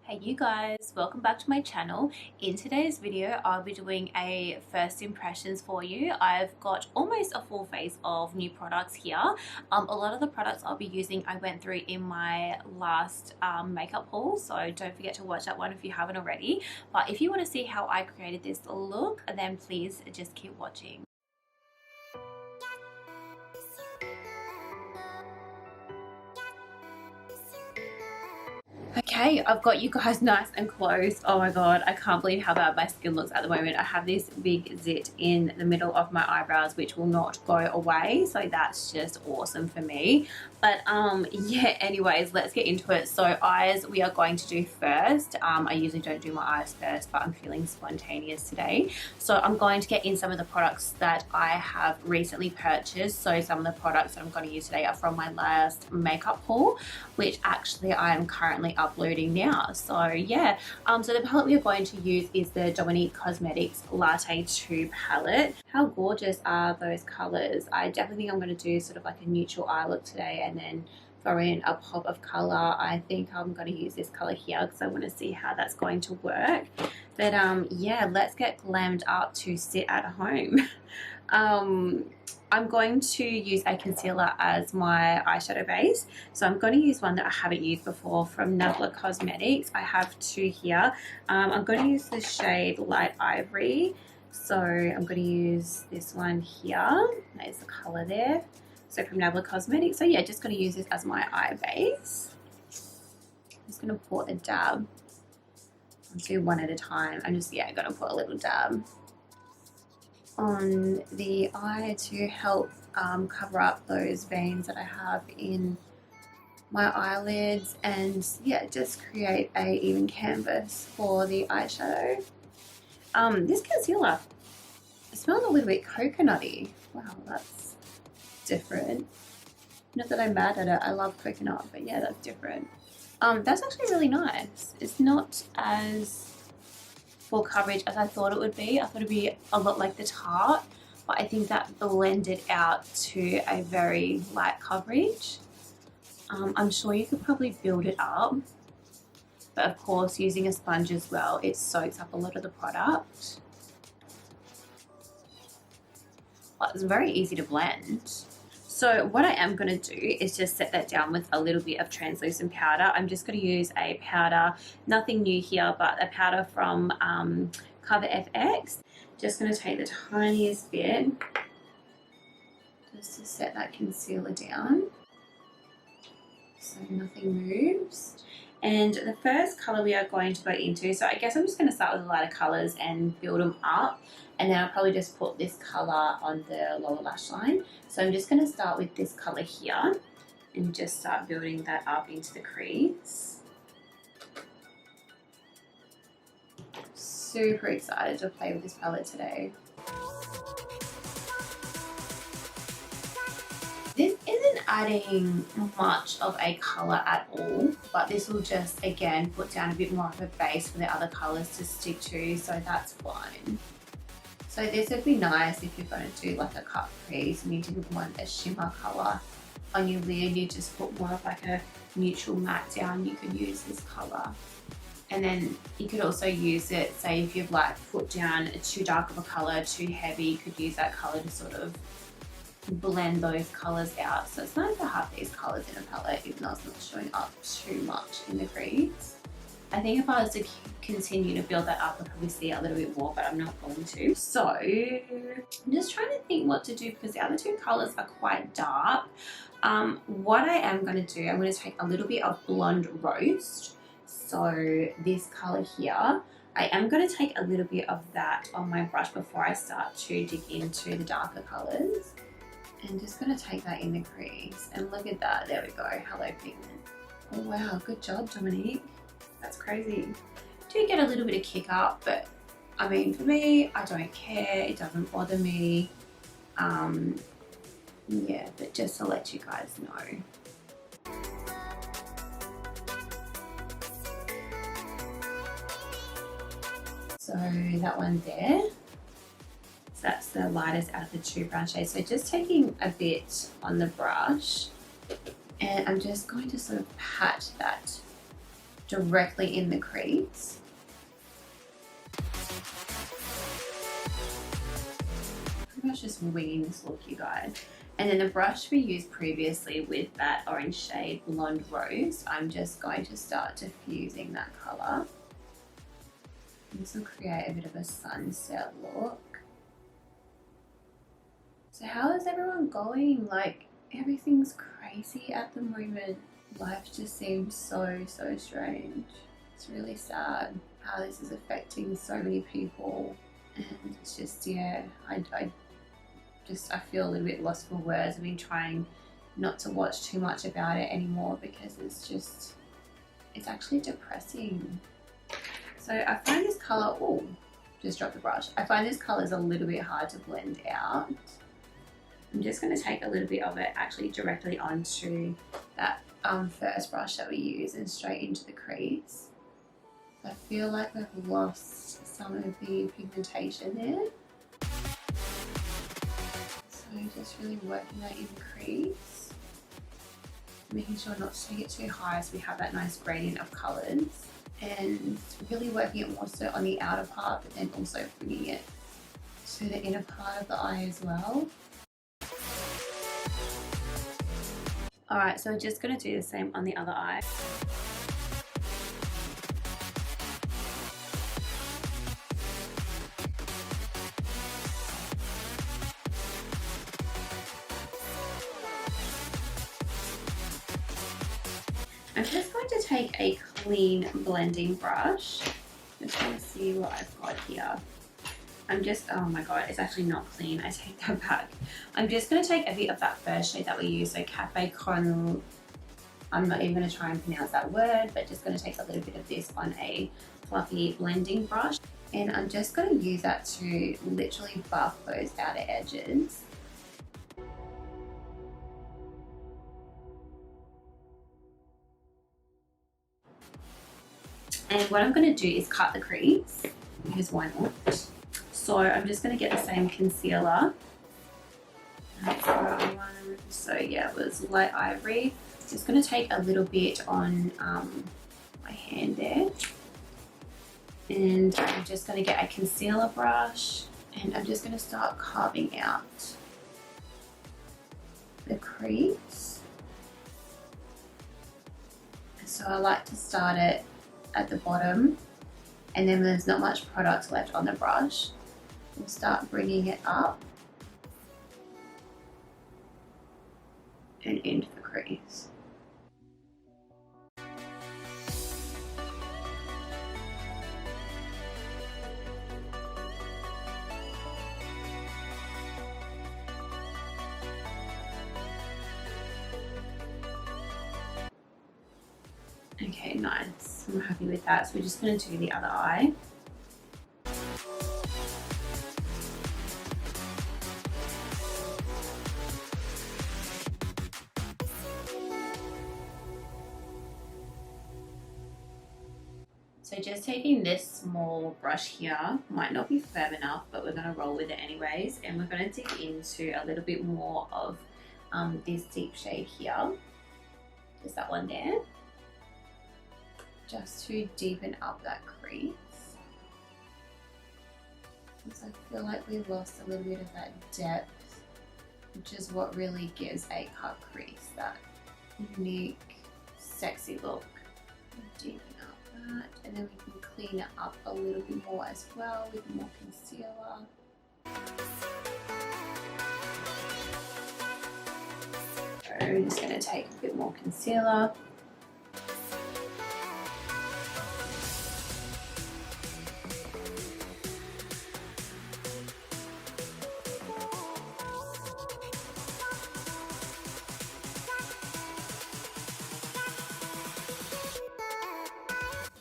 Hey you guys, welcome back to my channel. In today's video I'll be doing a first impressions for you. I've got almost a full face of new products here. A lot of the products I'll be using I went through in my last makeup haul, so don't forget to watch that one if you haven't already. But if you want to see how I created this look, then please just keep watching. Okay, I've got you guys nice and close. Oh my god, I can't believe how bad my skin looks at the moment. I have this big zit in the middle of my eyebrows which will not go away, so that's just awesome for me. But yeah, anyways, let's get into it. So eyes we are going to do first. I usually don't do my eyes first, but I'm feeling spontaneous today. So I'm going to get in some of the products that I have recently purchased. So some of the products that I'm going to use today are from my last makeup haul, which actually I am currently uploading now. So yeah, so the palette we are going to use is the Dani Cosmetics Latte 2 palette. How gorgeous are those colors? I definitely think I'm going to do sort of like a neutral eye look today and then throw in a pop of color. I think I'm going to use this color here because I want to see how that's going to work. But yeah, let's get glammed up to sit at home. I'm going to use a concealer as my eyeshadow base. So I'm going to use one that I haven't used before from Beauties Cosmetics. I have two here. I'm going to use the shade Light Ivory. So I'm going to use this one here. There's the color there. So from Beauties Cosmetics. So yeah, just going to use this as my eye base. I'm just going to pour a dab. I'll do one at a time. I'm just, yeah, going to put a little dab on the eye to help cover up those veins that I have in my eyelids, and yeah, just create a even canvas for the eyeshadow. This concealer, it smells a little bit coconutty. Wow, that's different. Not that I'm mad at it, I love coconut, but yeah, that's different. That's actually really nice. It's not as full coverage as I thought it would be. I thought it'd be a lot like the Tarte, but I think that blended out to a very light coverage. I'm sure you could probably build it up, but of course using a sponge as well, it soaks up a lot of the product. But it's very easy to blend. So what I am going to do is just set that down with a little bit of translucent powder. I'm just going to use a powder, nothing new here, but a powder from Cover FX. Just going to take the tiniest bit just to set that concealer down so nothing moves. And the first color we are going to go into, so I guess I'm just going to start with the lighter colors and build them up, and then I'll probably just put this color on the lower lash line. So I'm just going to start with this color here and just start building that up into the crease. Super excited to play with this palette today. This isn't adding much of a colour at all, but this will just, again, put down a bit more of a base for the other colours to stick to, so that's fine. So this would be nice if you're going to do like a cut crease and you didn't want a shimmer colour on your lid. You just put more of like a neutral matte down, you could use this colour. And then you could also use it, say if you've like put down too dark of a colour, too heavy, you could use that colour to sort of blend those colors out. So it's nice to have these colors in a palette even though it's not showing up too much in the crease. I think if I was to continue to build that up, I'd probably see it a little bit more, but I'm not going to. So I'm just trying to think what to do because the other two colors are quite dark. What I am going to do, I'm going to take a little bit of Blonde Roast. So this color here, I am going to take a little bit of that on my brush before I start to dig into the darker colors. And just going to take that in the crease. And look at that. There we go. Hello, pigment. Oh, wow. Good job, Dominique. That's crazy. Do get a little bit of kick up, but I mean, for me, I don't care. It doesn't bother me. Yeah, but just to let you guys know. So that one there. That's the lightest out of the two brown shades. So just taking a bit on the brush and I'm just going to sort of pat that directly in the crease. Pretty much just winging this look, you guys. And then the brush we used previously with that orange shade Blonde Rose, I'm just going to start diffusing that colour. This will create a bit of a sunset look. So how is everyone going? Like, everything's crazy at the moment. Life just seems so strange. It's really sad how this is affecting so many people. And it's just, yeah, I feel a little bit lost for words. I've been trying not to watch too much about it anymore because it's actually depressing. So I find this colour, oh, just dropped the brush. I find this colour is a little bit hard to blend out. I'm just going to take a little bit of it actually directly onto that first brush that we used and straight into the crease. I feel like we've lost some of the pigmentation there. So just really working that in the crease. Making sure not to take it too high so we have that nice gradient of colours. And really working it more so on the outer part, but then also bringing it to the inner part of the eye as well. Alright, so we're just going to do the same on the other eye. I'm just going to take a clean blending brush. Just want to see what I've got here. Oh my god, it's actually not clean. I take that back. I'm just going to take a bit of that first shade that we used, so Cafe Con. I'm not even going to try and pronounce that word, but just going to take a little bit of this on a fluffy blending brush. And I'm just going to use that to literally buff those outer edges. And what I'm going to do is cut the crease, because why not? So I'm just going to get the same concealer. That's what I want. So yeah, it was light ivory. Just going to take a little bit on my hand there. And I'm just going to get a concealer brush and I'm just going to start carving out the crease. So I like to start it at the bottom, and then when there's not much product left on the brush, we'll start bringing it up and into the crease. Okay, nice. I'm happy with that. So we're just going to do the other eye. So just taking this small brush here, might not be firm enough, but we're going to roll with it anyways. And we're going to dig into a little bit more of this deep shade here. Just that one there. Just to deepen up that crease. Because I feel like we lost a little bit of that depth, which is what really gives a cut crease that unique, sexy look. Deepen up that, and then we can clean it up a little bit more as well with more concealer. So I'm just going to take a bit more concealer.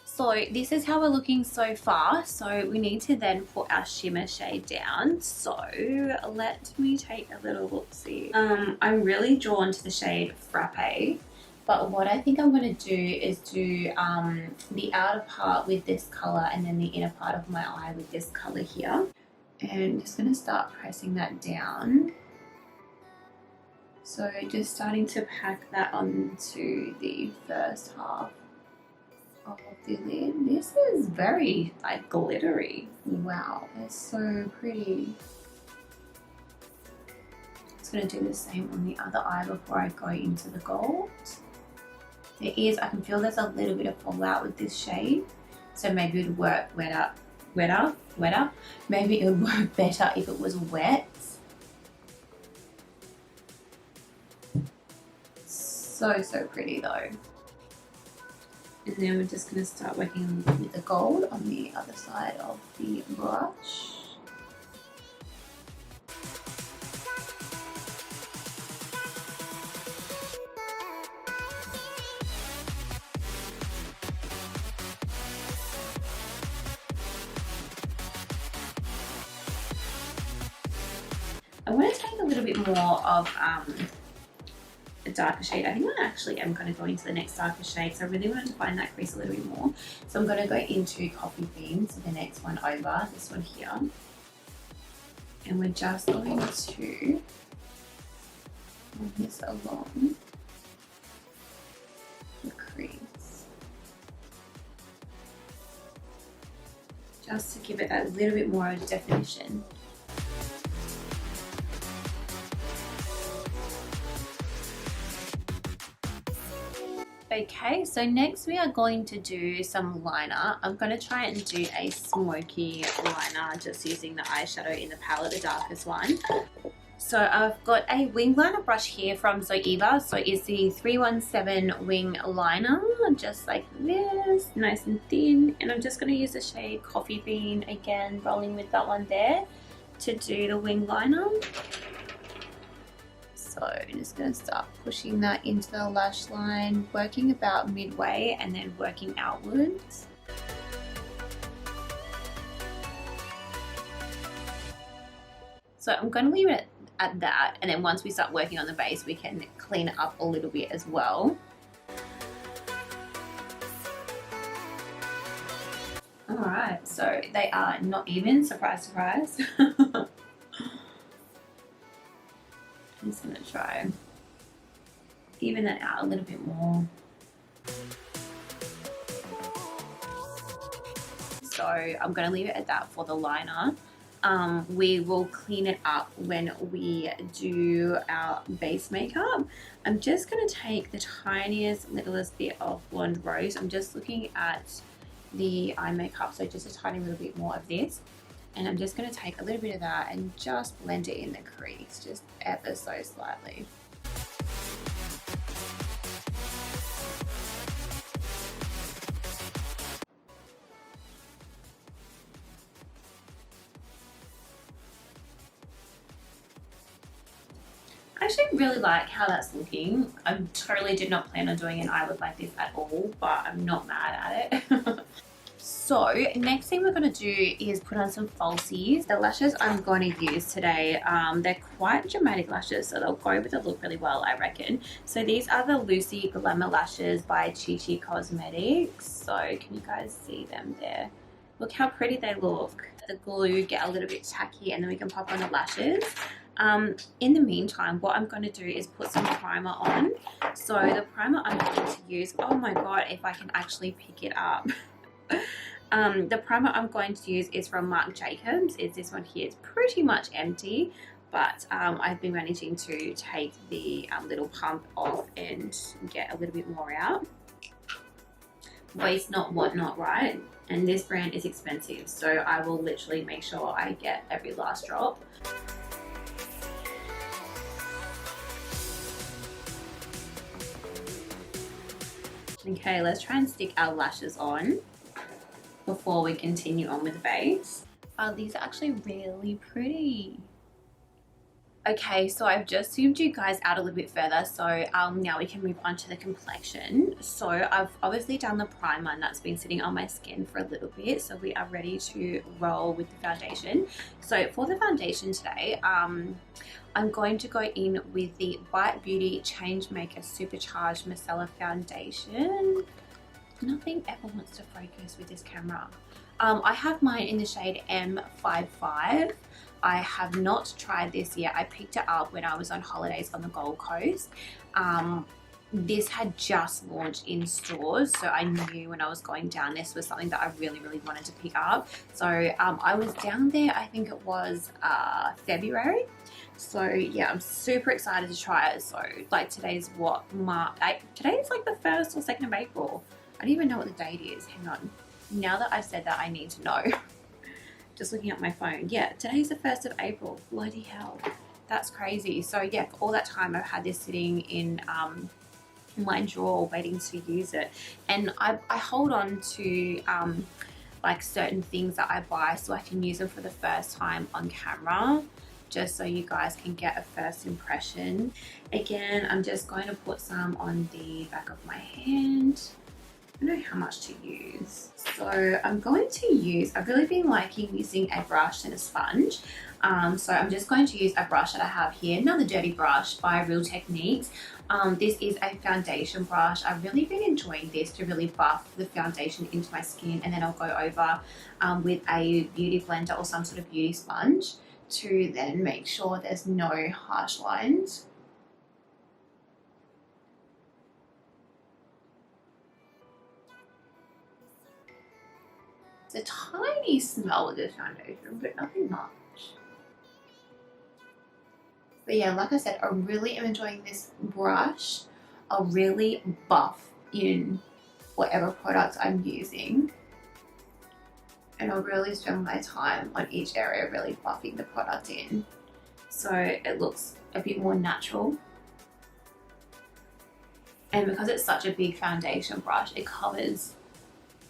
So this is how we're looking so far. So we need to then put our shimmer shade down. So let me take a little look-see. I'm really drawn to the shade Frappe. But what I think I'm going to do is do the outer part with this colour and then the inner part of my eye with this colour here. And I'm just going to start pressing that down. So just starting to pack that onto the first half of the lid. This is very like glittery. Wow, it's so pretty. Just going to do the same on the other eye before I go into the gold. There is, I can feel there's a little bit of fallout with this shade, so maybe it would work wetter. Maybe it would work better if it was wet. So pretty though. And then we're just going to start working with the gold on the other side of the brush. I want to take a little bit more of a darker shade. I think I actually am going to go into the next darker shade, so I really want to find that crease a little bit more. So I'm going to go into Coffee Bean, so the next one over, this one here. And we're just going to move this along the crease. Just to give it that little bit more definition. Okay, so next we are going to do some liner. I'm going to try and do a smoky liner just using the eyeshadow in the palette, the darkest one. So I've got a wing liner brush here from Zoeva. So it's the 317 wing liner, just like this, nice and thin. And I'm just going to use the shade Coffee Bean, again rolling with that one there to do the wing liner. So I'm just going to start pushing that into the lash line, working about midway and then working outwards. So I'm going to leave it at that, and then once we start working on the base we can clean it up a little bit as well. Alright, so they are not even, surprise surprise. I'm just going to try even that out a little bit more. So I'm going to leave it at that for the liner. We will clean it up when we do our base makeup. I'm just going to take the tiniest littlest bit of Blonde Rose. I'm just looking at the eye makeup, so just a tiny little bit more of this. And I'm just going to take a little bit of that and just blend it in the crease, just ever so slightly. I actually really like how that's looking. I totally did not plan on doing an eye look like this at all, but I'm not mad at it. So next thing we're going to do is put on some falsies. The lashes I'm going to use today, they're quite dramatic lashes, so they'll go with the look really well, I reckon. So these are the Lucy Glamour Lashes by Chit Cosmetics. So can you guys see them there? Look how pretty they look. The glue get a little bit tacky and then we can pop on the lashes. In the meantime, what I'm going to do is put some primer on. So the primer I'm going to use, oh my god, if I can actually pick it up. The primer I'm going to use is from Marc Jacobs. It's this one here. It's pretty much empty, but I've been managing to take the little pump off and get a little bit more out. Waste not, want not, right? And this brand is expensive, so I will literally make sure I get every last drop. Okay, let's try and stick our lashes on before we continue on with the base. These are actually really pretty. Okay, so I've just zoomed you guys out a little bit further, so now we can move on to the complexion. So I've obviously done the primer and that's been sitting on my skin for a little bit, so we are ready to roll with the foundation. So for the foundation today, I'm going to go in with the Bite Beauty Changemaker Supercharged Micellar Foundation. Nothing ever wants to focus with this camera. I have mine in the shade M55. I have not tried this yet. I picked it up when I was on holidays on the Gold Coast. this had just launched in stores, so I knew when I was going down this was something that I really wanted to pick up. So I was down there, I think it was February. So yeah, I'm super excited to try it. So like today's what, today is like the 1st or 2nd of April. I don't even know what the date is. Hang on, now that I've said that I need to know. Just looking at my phone, yeah, today's the 1st of April. Bloody hell, that's crazy. So yeah, for all that time I've had this sitting in my drawer waiting to use it, and I hold on to like certain things that I buy so I can use them for the first time on camera, just so you guys can get a first impression. Again, I'm just going to put some on the back of my hand. I don't know how much to use, so I'm going to use, I've really been liking using a brush and a sponge. So I'm just going to use a brush that I have here, another dirty brush by Real Techniques. This is a foundation brush. I've really been enjoying this to really buff the foundation into my skin, and then I'll go over with a beauty blender or some sort of beauty sponge to then make sure there's no harsh lines. It's a tiny smell with this foundation, but nothing much. But yeah, like I said, I really am enjoying this brush. I'll really buff in whatever products I'm using, and I'll really spend my time on each area really buffing the product in so it looks a bit more natural. And because it's such a big foundation brush, it covers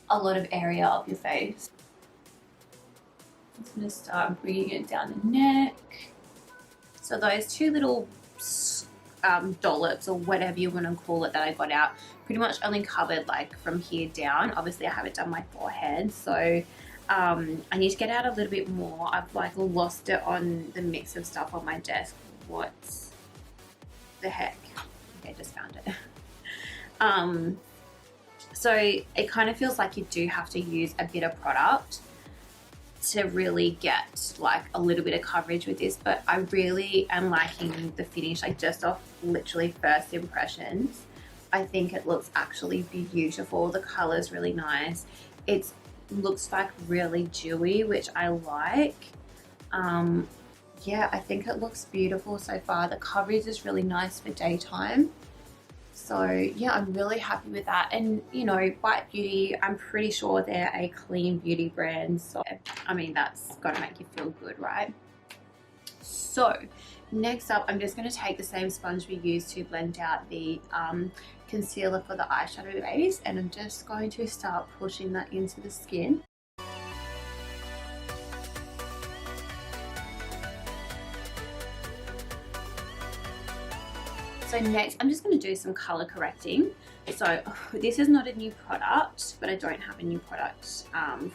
a lot of area of your face. I'm just going to start bringing it down the neck. So those two little dollops or whatever you want to call it that I got out pretty much only covered like from here down. Obviously I haven't done my forehead, so I need to get out a little bit more. I've like lost it on the mix of stuff on my desk. What the heck? Okay, just found it. So it kind of feels like you do have to use a bit of product to really get like a little bit of coverage with this, but I really am liking the finish, like just off literally first impressions. I think it looks actually beautiful. The color is really nice. It looks like really dewy, which I like. Yeah, I think it looks beautiful so far. The coverage is really nice for daytime. So yeah, I'm really happy with that. And you know, Bite Beauty, I'm pretty sure they're a clean beauty brand. So I mean, that's gotta make you feel good, right? So next up, I'm just gonna take the same sponge we used to blend out the concealer for the eyeshadow base, and I'm just going to start pushing that into the skin. So next, I'm just going to do some color correcting. So this is not a new product, but I don't have a new product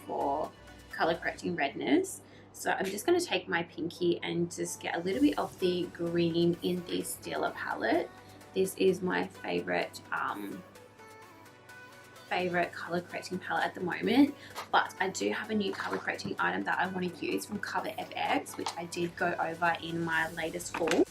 for color correcting redness. So I'm just going to take my pinky and just get a little bit of the green in the Stila palette. This is my favorite color correcting palette at the moment, but I do have a new color correcting item that I want to use from Cover FX, which I did go over in my latest haul.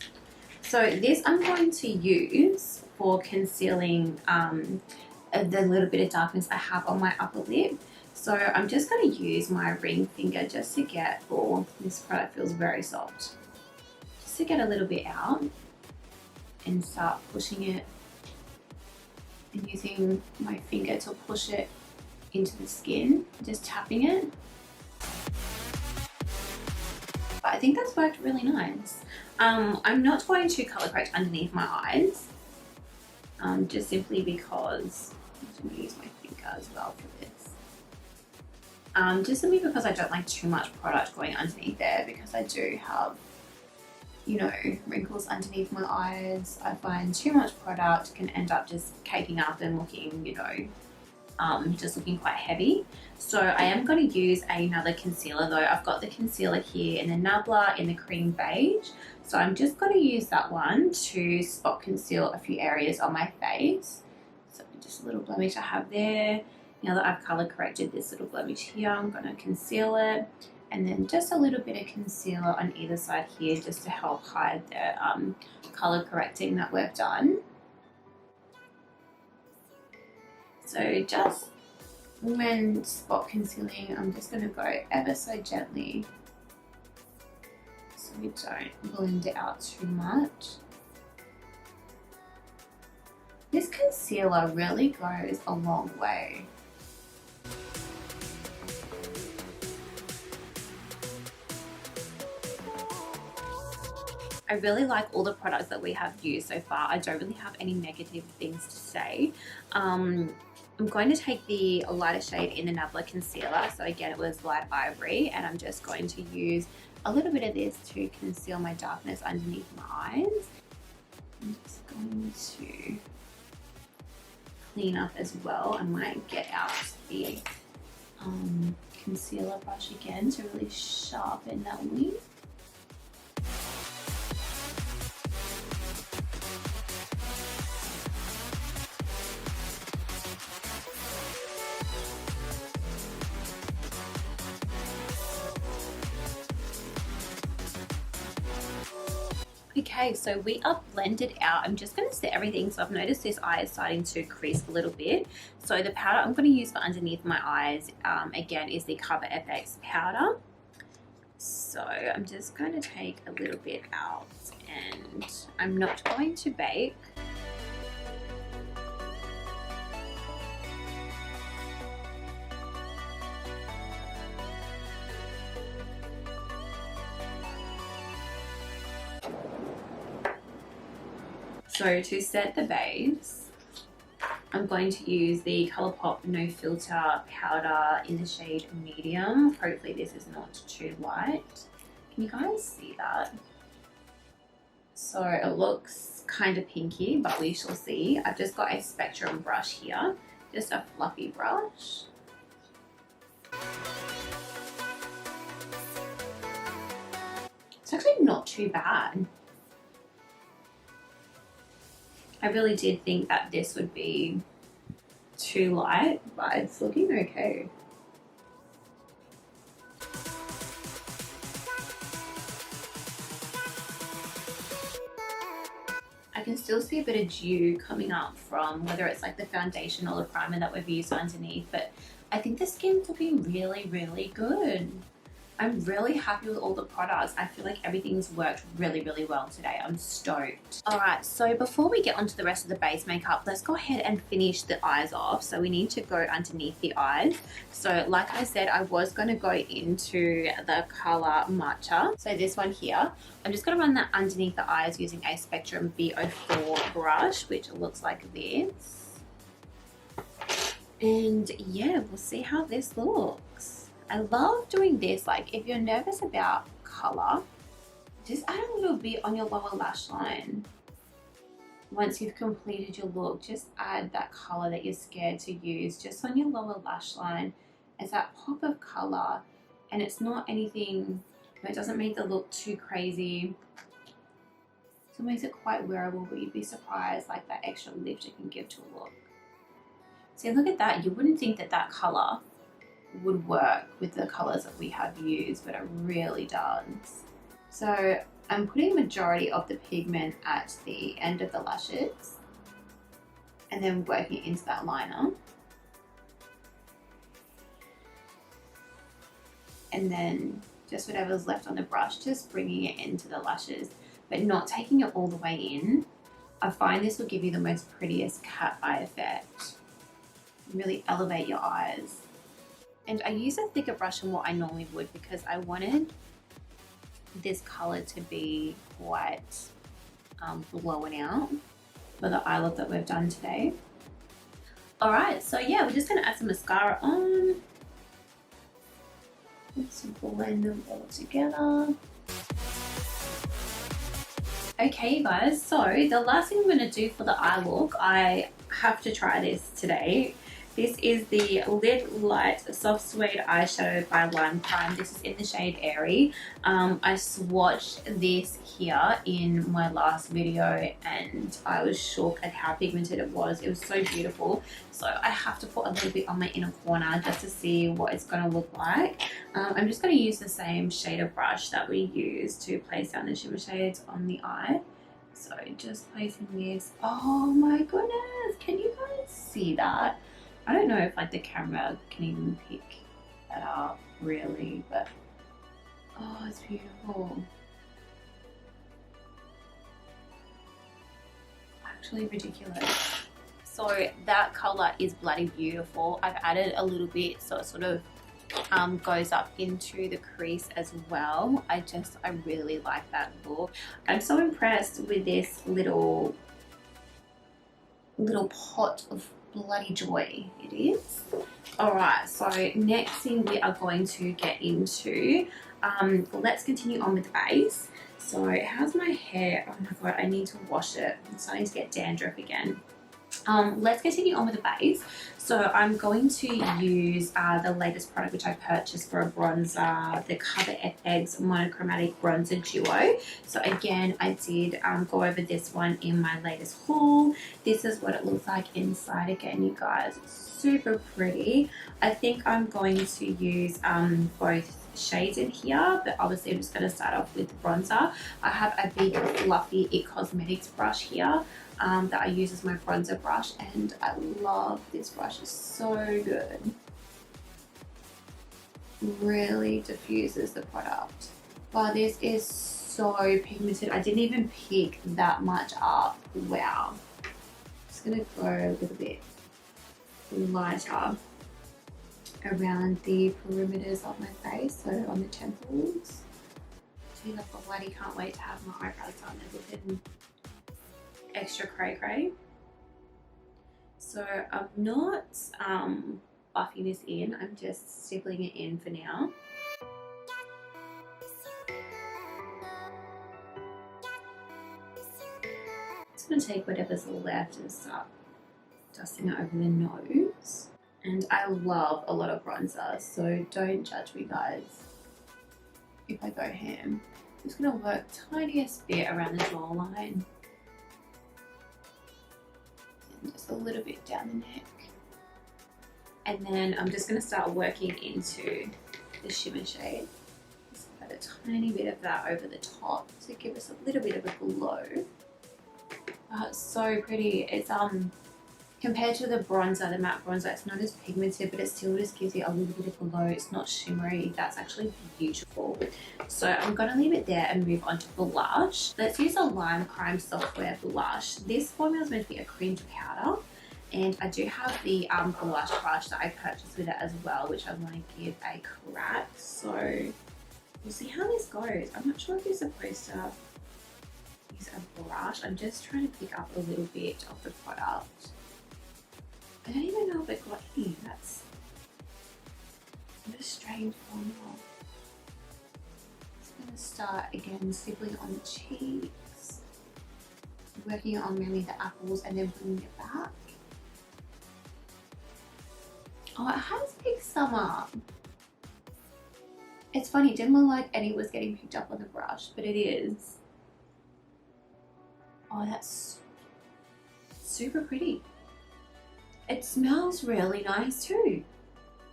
So this I'm going to use for concealing the little bit of darkness I have on my upper lip. So I'm just going to use my ring finger just to get, oh, this product feels very soft, just to get a little bit out and start pushing it, and using my finger to push it into the skin, just tapping it. But I think that's worked really nice. I'm not going to color correct underneath my eyes, just simply because I'm going to use my finger as well for this. Just simply because I don't like too much product going underneath there, because I do have, you know, wrinkles underneath my eyes. I find too much product can end up just caking up and looking, you know, just looking quite heavy. So I am going to use another concealer though. I've got the concealer here in the Nabla in the cream beige. So I'm just going to use that one to spot conceal a few areas on my face. So just a little blemish I have there. Now that I've color corrected this little blemish here, I'm going to conceal it. And then just a little bit of concealer on either side here, just to help hide the color correcting that we've done. So just when spot concealing, I'm just going to go ever so gently so we don't blend it out too much. This concealer really goes a long way. I really like all the products that we have used so far. I don't really have any negative things to say. I'm going to take the lighter shade in the Nabla concealer. So again, it was light ivory, and I'm just going to use a little bit of this to conceal my darkness underneath my eyes. I'm just going to clean up as well. I might get out the concealer brush again to really sharpen that wing. Okay, so we are blended out. I'm just going to set everything. So I've noticed this eye is starting to crease a little bit. So the powder I'm going to use for underneath my eyes, again, is the Cover FX powder. So I'm just going to take a little bit out, and I'm not going to bake. So to set the base, I'm going to use the ColourPop No Filter powder in the shade medium. Hopefully this is not too light. Can you guys see that? So it looks kind of pinky, but we shall see. I've just got a Spectrum brush here, just a fluffy brush. It's actually not too bad. I really did think that this would be too light, but it's looking okay. I can still see a bit of dew coming up from whether it's like the foundation or the primer that we've used underneath, but I think the skin's looking really, really good. I'm really happy with all the products. I feel like everything's worked really, really well today. I'm stoked. All right, so before we get onto the rest of the base makeup, let's go ahead and finish the eyes off. So we need to go underneath the eyes. So like I said, I was gonna go into the color Matcha. So this one here, I'm just gonna run that underneath the eyes using a Spectrum B04 brush, which looks like this. And yeah, we'll see how this looks. I love doing this. Like if you're nervous about color, just add a little bit on your lower lash line. Once you've completed your look, just add that color that you're scared to use just on your lower lash line as that pop of color, and it's not anything, it doesn't make the look too crazy. So it makes it quite wearable, but you'd be surprised like that extra lift it can give to a look. See, look at that. You wouldn't think that that color would work with the colors that we have used, but it really does. So I'm putting majority of the pigment at the end of the lashes and then working into that liner, and then just whatever's left on the brush, just bringing it into the lashes but not taking it all the way in. I find this will give you the most prettiest cat eye effect, really elevate your eyes. And I use a thicker brush than what I normally would because I wanted this color to be quite blown out for the eye look that we've done today. All right, so yeah, we're just gonna add some mascara on. Let's blend them all together. Okay, you guys, so the last thing I'm gonna do for the eye look, I have to try this today. This is the Lid Light Soft Suede Eyeshadow by Lime Crime. This is in the shade Airy. I swatched this here in my last video and I was shocked at how pigmented it was. It was so beautiful. So I have to put a little bit on my inner corner just to see what it's going to look like. I'm just going to use the same shader brush that we used to place down the shimmer shades on the eye. So just placing this. Oh my goodness, can you guys see that? I don't know if like the camera can even pick that up really, but oh, it's beautiful. Actually ridiculous. So that color is bloody beautiful. I've added a little bit so it sort of goes up into the crease as well. I really like that look. I'm so impressed with this little pot of bloody joy it is. All right, so next thing we are going to get into, let's continue on with the base. So how's my hair? Oh my god, I need to wash it. I'm starting to get dandruff again. Let's continue on with the base. So I'm going to use the latest product which I purchased for a bronzer, the Cover FX Monochromatic Bronzer Duo. So again, I did go over this one in my latest haul. This is what it looks like inside again, you guys. It's super pretty. I think I'm going to use both shades in here, but obviously I'm just going to start off with the bronzer. I have a big fluffy It Cosmetics brush here that I use as my bronzer brush, and I love this brush. It's so good. Really diffuses the product. Wow, this is so pigmented. I didn't even pick that much up. Wow. Just gonna go a little bit lighter around the perimeters of my face, so on the temples. Geez, I bloody can't wait to have my eyebrows done. They're looking extra cray. So I'm not buffing this in, I'm just stippling it in for now. Just gonna take whatever's left and start dusting it over the nose. And I love a lot of bronzer, so don't judge me guys if I go ham. I'm just gonna work tiniest bit around the jawline. Just a little bit down the neck, and then I'm just going to start working into the shimmer shade. Just add a tiny bit of that over the top to give us a little bit of a glow. Oh, it's so pretty. It's compared to the bronzer, the matte bronzer, it's not as pigmented, but it still just gives you a little bit of glow. It's not shimmery. That's actually beautiful. So I'm going to leave it there and move on to blush. Let's use a Lime Crime Software blush. This formula is meant to be a creamed powder, and I do have the blush brush that I purchased with it as well, which I want to give a crack. So we'll see how this goes. I'm not sure if you're supposed to use a brush. I'm just trying to pick up a little bit of the product. I don't even know if it got any. That's a strange formula. I'm going to start again stippling on the cheeks, working on mainly the apples and then bringing it back. Oh, it has picked some up. It's funny, it didn't look like any was getting picked up on the brush, but it is. Oh, that's super pretty. It smells really nice too.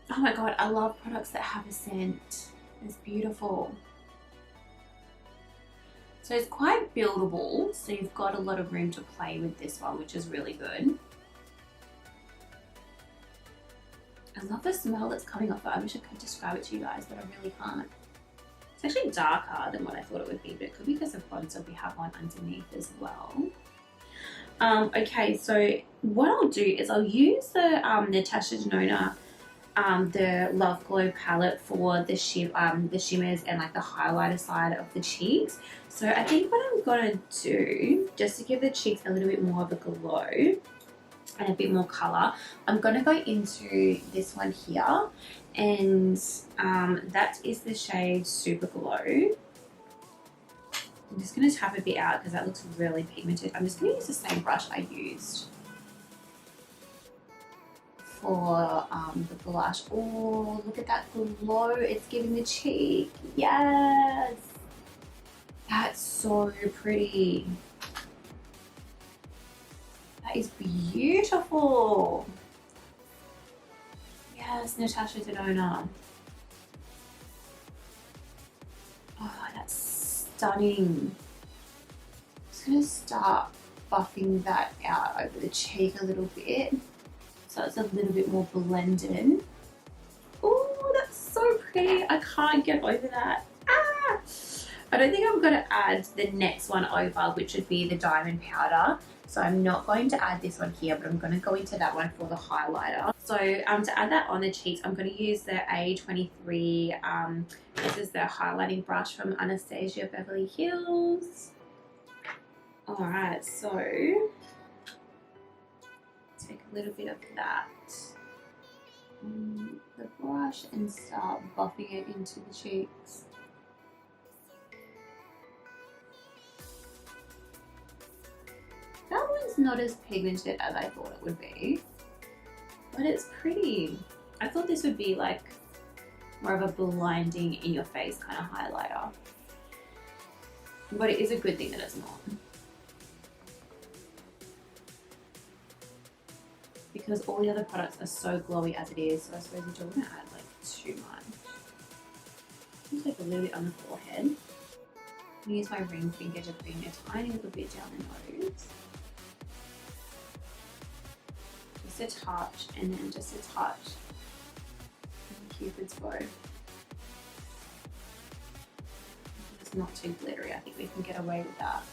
Oh my god, I love products that have a scent. It's beautiful. So it's quite buildable, so you've got a lot of room to play with this one, which is really good. I love the smell that's coming off it. I wish I could describe it to you guys, but I really can't. It's actually darker than what I thought it would be, but it could be because of bronzer we have one underneath as well. Okay, so what I'll do is I'll use the Natasha Denona the Love Glow palette for the shimmers and like the highlighter side of the cheeks. So I think what I'm gonna do, just to give the cheeks a little bit more of a glow and a bit more color, I'm gonna go into this one here, and that is the shade Super Glow. I'm just going to tap a bit out because that looks really pigmented. I'm just going to use the same brush I used for the blush. Oh, look at that glow it's giving the cheek. Yes! That's so pretty. That is beautiful. Yes, Natasha Denona. Oh, that's stunning. I'm just going to start buffing that out over the cheek a little bit so it's a little bit more blended. Oh, that's so pretty. I can't get over that. Ah! I don't think I'm going to add the next one over, which would be the diamond powder. So I'm not going to add this one here, but I'm going to go into that one for the highlighter. So to add that on the cheeks, I'm going to use the A23. This is the highlighting brush from Anastasia Beverly Hills. All right, so take a little bit of that on the brush and start buffing it into the cheeks. That one's not as pigmented as I thought it would be, but it's pretty. I thought this would be like more of a blinding in your face kind of highlighter, but it is a good thing that it's not, because all the other products are so glowy as it is, so I suppose you don't want to add like too much. Just like a little bit on the forehead. I'm gonna use my ring finger to bring a tiny little bit down the nose. Just a touch, and then just a touch on the Cupid's bow. It's not too glittery. I think we can get away with that.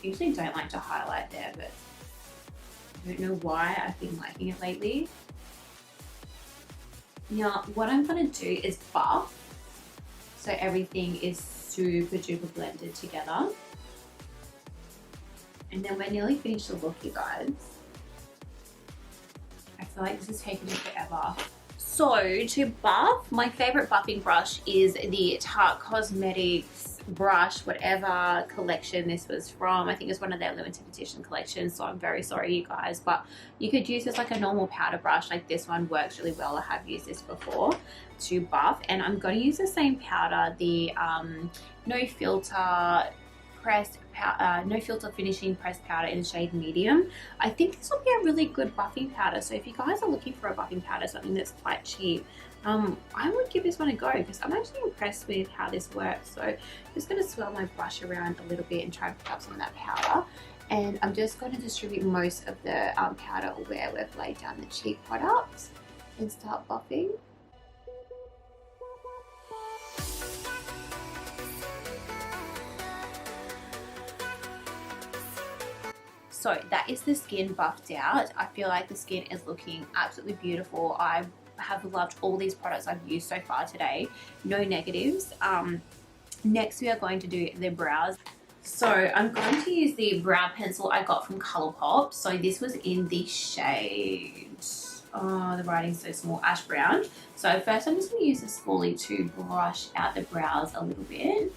I usually don't like to highlight there, but I don't know why I've been liking it lately. Now, what I'm going to do is buff, so everything is super duper blended together. And then we're nearly finished the look, you guys. I feel like this is taking me forever. So to buff, my favorite buffing brush is the Tarte Cosmetics brush, whatever collection this was from. I think it's one of their limited edition collections, so I'm very sorry, you guys, but you could use this like a normal powder brush. Like this one works really well. I have used this before to buff, and I'm going to use the same powder, the No Filter finishing pressed powder in the shade medium. I think this will be a really good buffing powder, so if you guys are looking for a buffing powder, something that's quite cheap, I would give this one a go, because I'm actually impressed with how this works. So I'm just going to swirl my brush around a little bit and try and pick up some of that powder, and I'm just going to distribute most of the powder where we've laid down the cheek products and start buffing. So that is the skin buffed out. I feel like the skin is looking absolutely beautiful. I have loved all these products I've used so far today. No negatives. Next we are going to do the brows. So I'm going to use the brow pencil I got from Colourpop. So this was in the shade, oh, the writing's so small, ash brown. So first I'm just going to use the spoolie to brush out the brows a little bit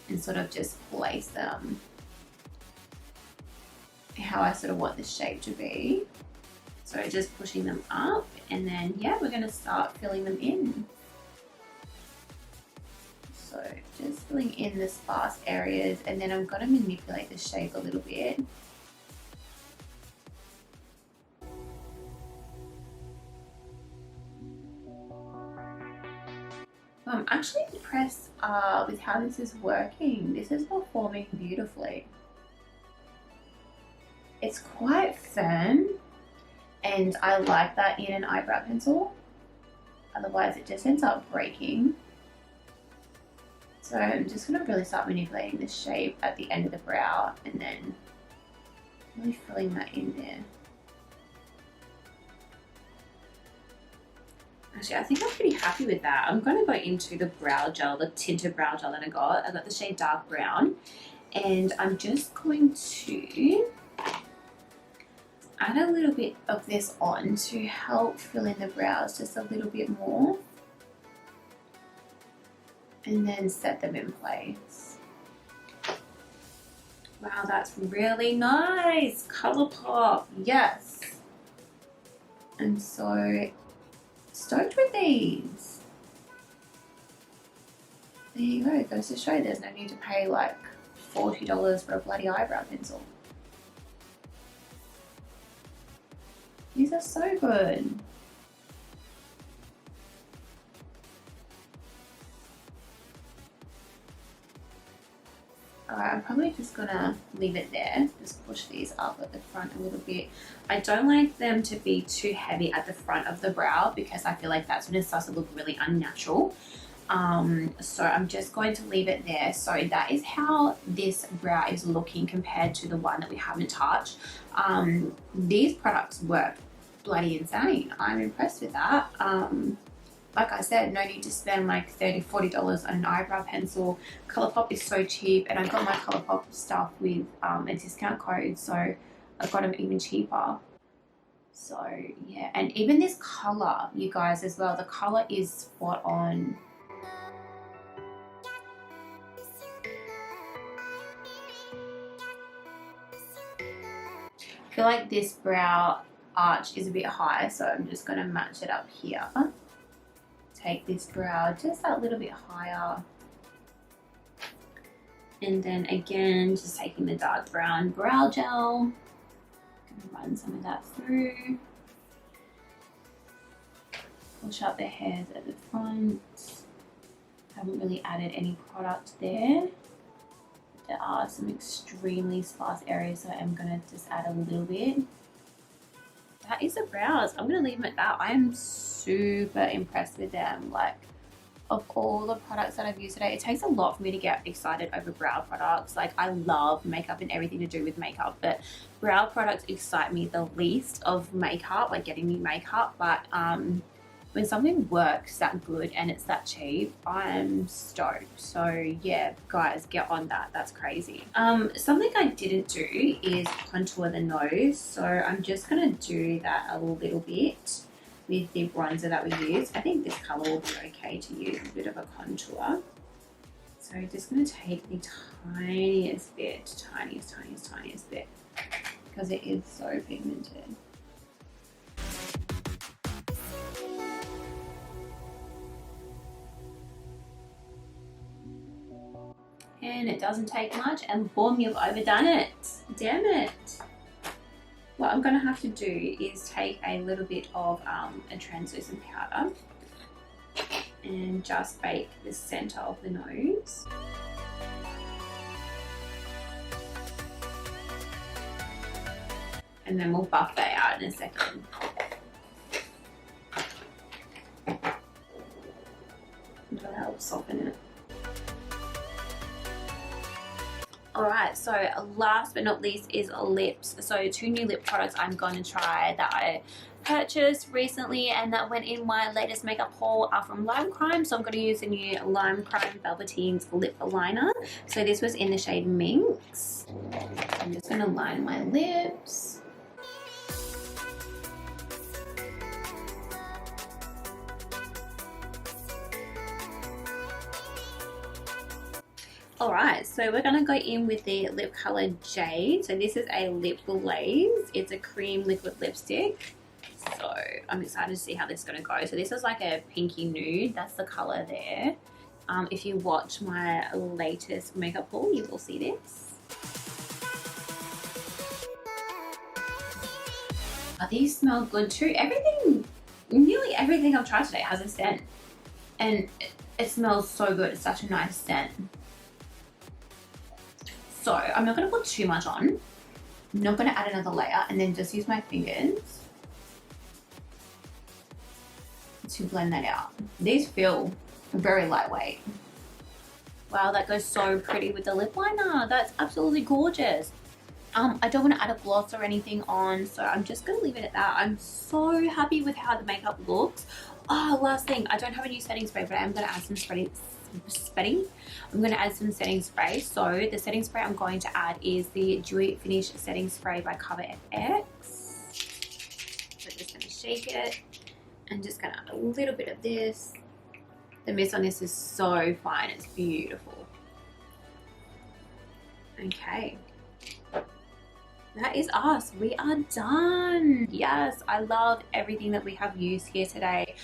and sort of just place them how I sort of want this shape to be. So just pushing them up, and then yeah, we're going to start filling them in. So just filling in the sparse areas, and then I'm going to manipulate the shape a little bit. I'm actually impressed with how this is working. This is performing beautifully. It's quite firm, and I like that in an eyebrow pencil. Otherwise it just ends up breaking. So I'm just going to really start manipulating the shape at the end of the brow, and then really filling that in there. Actually, I think I'm pretty happy with that. I'm going to go into the brow gel, the tinted brow gel that I got. I got the shade dark brown, and I'm just going to add a little bit of this on to help fill in the brows just a little bit more, and then set them in place. Wow, that's really nice. Colourpop, yes. I'm so stoked with these. There you go. Goes to show there's no need to pay like $40 for a bloody eyebrow pencil. These are so good. Alright, I'm probably just gonna leave it there. Just push these up at the front a little bit. I don't like them to be too heavy at the front of the brow because I feel like that's when it starts to look really unnatural. So I'm just going to leave it there. So that is how this brow is looking compared to the one that we haven't touched. These products work bloody insane. I'm impressed with that. Like I said, no need to spend like $30-40 on an eyebrow pencil. Colourpop is so cheap, and I got my Colourpop stuff with a discount code, so I got them even cheaper. So yeah, and even this colour, you guys, as well, the colour is spot on. I feel like this brow arch is a bit high, so I'm just going to match it up here. Take this brow just a little bit higher, and then again just taking the dark brown brow gel, gonna run some of that through, push up the hairs at the front. Haven't really added any product there. There are some extremely sparse areas, so I'm gonna just add a little bit. That is the brows. I'm going to leave them at that. I am super impressed with them. Like, of all the products that I've used today, it takes a lot for me to get excited over brow products. Like, I love makeup and everything to do with makeup, but brow products excite me the least of makeup, like getting new makeup. But when something works that good and it's that cheap, I'm stoked. So yeah, guys, get on that. That's crazy. Something I didn't do is contour the nose. So I'm just gonna do that a little bit with the bronzer that we use. I think this color will be okay to use a bit of a contour. So just gonna take the tiniest bit, tiniest bit, because it is so pigmented. And it doesn't take much, and boom, you've overdone it. Damn it. What I'm going to have to do is take a little bit of a translucent powder and just bake the center of the nose. And then we'll buff that out in a second. That'll help soften it. Alright, so last but not least is lips. So 2 new lip products I'm going to try that I purchased recently and that went in my latest makeup haul are from Lime Crime. So I'm going to use the new Lime Crime Velveteen's lip liner. So this was in the shade Minx. I'm just going to line my lips. Alright, so we're going to go in with the lip color Jade. So this is a lip glaze. It's a cream liquid lipstick. So I'm excited to see how this is going to go. So this is like a pinky nude. That's the color there. If you watch my latest makeup haul, you will see this. Oh, these smell good too. Nearly everything I've tried today has a scent. And it smells so good. It's such a nice scent. So I'm not going to put too much on. I'm not going to add another layer, and then just use my fingers to blend that out. These feel very lightweight. Wow, that goes so pretty with the lip liner. That's absolutely gorgeous. I don't want to add a gloss or anything on, so I'm just going to leave it at that. I'm so happy with how the makeup looks. Oh, last thing, I don't have a new setting spray, but I'm going to add some I'm going to add some setting spray. So the setting spray I'm going to add is the Dewy Finish Setting Spray by Cover FX. So just going to shake it and just going to add a little bit of this. The mist on this is so fine. It's beautiful. Okay. That is us. We are done. Yes, I love everything that we have used here today.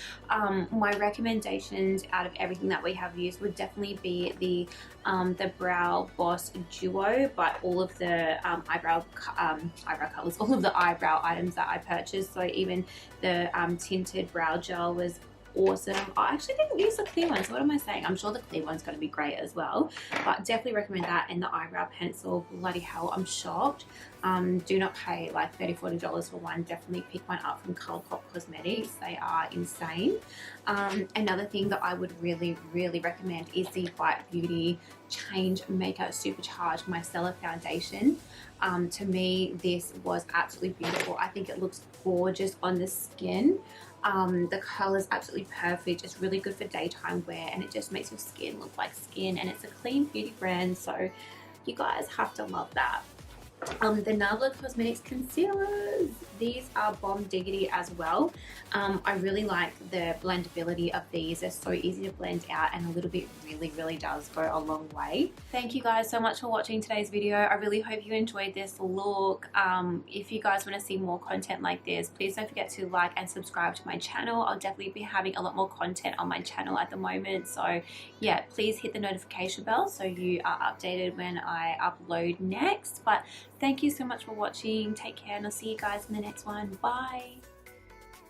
My recommendations out of everything that we have used would definitely be the Brow Boss Duo, but all of the eyebrow colors, all of the eyebrow items that I purchased. So even the tinted brow gel was awesome. I actually didn't use the clear one, so what am I saying? I'm sure the clear one's going to be great as well, but definitely recommend that. And the eyebrow pencil, bloody hell, I'm shocked. Do not pay like $30-40 for one. Definitely pick one up from Colourpop Cosmetics. They are insane. Another thing that I would really recommend is the White Beauty Change Makeup Supercharged Micellar Foundation. To me, this was absolutely beautiful. I think it looks gorgeous on the skin. The color is absolutely perfect. It's really good for daytime wear, and it just makes your skin look like skin, and it's a clean beauty brand, so you guys have to love that. The Nabla Cosmetics concealers, these are bomb diggity as well. I really like the blendability of these. They're so easy to blend out, and a little bit really does go a long way. Thank you guys so much for watching today's video. I really hope you enjoyed this look. If you guys want to see more content like this, please don't forget to like and subscribe to my channel. I'll definitely be having a lot more content on my channel at the moment, so yeah, please hit the notification bell so you are updated when I upload next. But thank you so much for watching. Take care, and I'll see you guys in the next one. Bye.